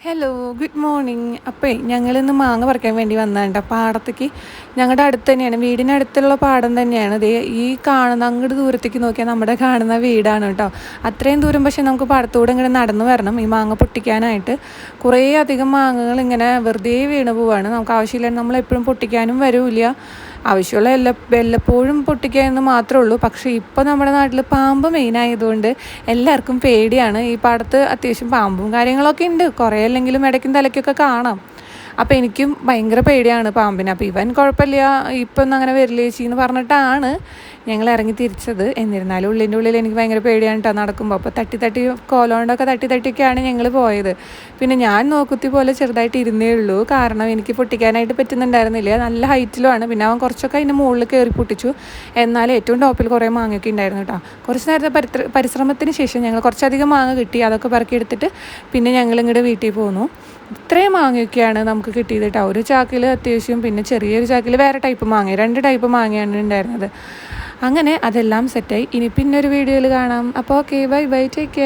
Hello good morning. അപ്പോൾ ഞങ്ങളിന്ന് മാങ്ങ പറിക്കാൻ വേണ്ടി വന്നതാണ് പാടത്തേക്ക്. ഞങ്ങളുടെ അടുത്ത് തന്നെയാണ്, വീടിനടുത്തുള്ള പാടം തന്നെയാണ്. ദേ ഈ കാണുന്ന അങ്ങോട്ട് ദൂരത്തേക്ക് നോക്കിയാൽ നമ്മുടെ കാണുന്ന വീടാണ് കേട്ടോ. അത്രയും ദൂരം പക്ഷേ നമുക്ക് പാടത്തൂടെ ഇങ്ങനെ നടന്നു വരണം ഈ മാങ്ങ പൊട്ടിക്കാനായിട്ട്. കുറേ അധികം മാങ്ങകൾ ഇങ്ങനെ വെറുതെ വീണ് പോവാണ്. നമുക്ക് ആവശ്യമില്ല, നമ്മളെപ്പോഴും പൊട്ടിക്കാനും വരില്ല. ആവശ്യമുള്ള വല്ലപ്പോഴും പൊട്ടിക്കുക എന്ന് മാത്രമേ ഉള്ളൂ. പക്ഷേ ഇപ്പോൾ നമ്മുടെ നാട്ടിൽ പാമ്പ് മെയിനായതുകൊണ്ട് എല്ലാവർക്കും പേടിയാണ്. ഈ പാടത്ത് അത്യാവശ്യം പാമ്പും കാര്യങ്ങളൊക്കെ ഉണ്ട്, കുറേ അല്ലെങ്കിലും ഇടയ്ക്കും തലയ്ക്കൊക്കെ കാണാം. അപ്പോൾ എനിക്കും ഭയങ്കര പേടിയാണ് പാമ്പിനെ. അപ്പോൾ ഇവൻ കുഴപ്പമില്ല, ഇപ്പം ഒന്നും അങ്ങനെ വരില്ല ചേച്ചി എന്ന് പറഞ്ഞിട്ടാണ് ഞങ്ങൾ ഇറങ്ങി തിരിച്ചത്. എന്നിരുന്നാലും ഉള്ളിൽ എനിക്ക് ഭയങ്കര പേടിയാണ് കേട്ടോ നടക്കുമ്പോൾ. അപ്പോൾ തട്ടി കോലോണ്ടൊക്കെ തട്ടിയൊക്കെയാണ് ഞങ്ങൾ പോയത്. പിന്നെ ഞാൻ നോക്കുത്തി പോലെ ചെറുതായിട്ട് ഇരുന്നേ ഉള്ളൂ, കാരണം എനിക്ക് പൊട്ടിക്കാനായിട്ട് പറ്റുന്നുണ്ടായിരുന്നില്ല. നല്ല ഹൈറ്റിലുമാണ്. പിന്നെ അവൻ കുറച്ചൊക്കെ അതിൻ്റെ മുകളിൽ കയറി പൊട്ടിച്ചു. എന്നാൽ ഏറ്റവും ടോപ്പിൽ കുറേ മാങ്ങയൊക്കെ ഉണ്ടായിരുന്നു കേട്ടോ. കുറച്ച് നേരത്തെ പരിശ്രമത്തിന് ശേഷം ഞങ്ങൾ കുറച്ചധികം മാങ്ങ കിട്ടി. അതൊക്കെ പറക്കിയെടുത്തിട്ട് പിന്നെ ഞങ്ങൾ ഇങ്ങോട്ട് വീട്ടിൽ പോന്നു. ഇത്രയും മാങ്ങയൊക്കെയാണ് നമുക്ക് കിട്ടിയത് കേട്ടോ. ഒരു ചാക്കിൽ അത്യാവശ്യം, പിന്നെ ചെറിയൊരു ചാക്കിൽ വേറെ ടൈപ്പ് മാങ്ങ, 2 ടൈപ്പ് മാങ്ങയാണ് ഉണ്ടായിരുന്നത്. അങ്ങനെ അതെല്ലാം സെറ്റായി. ഇനി പിന്നെ ഒരു വീഡിയോയിൽ കാണാം. അപ്പോൾ okay, bye bye, take care.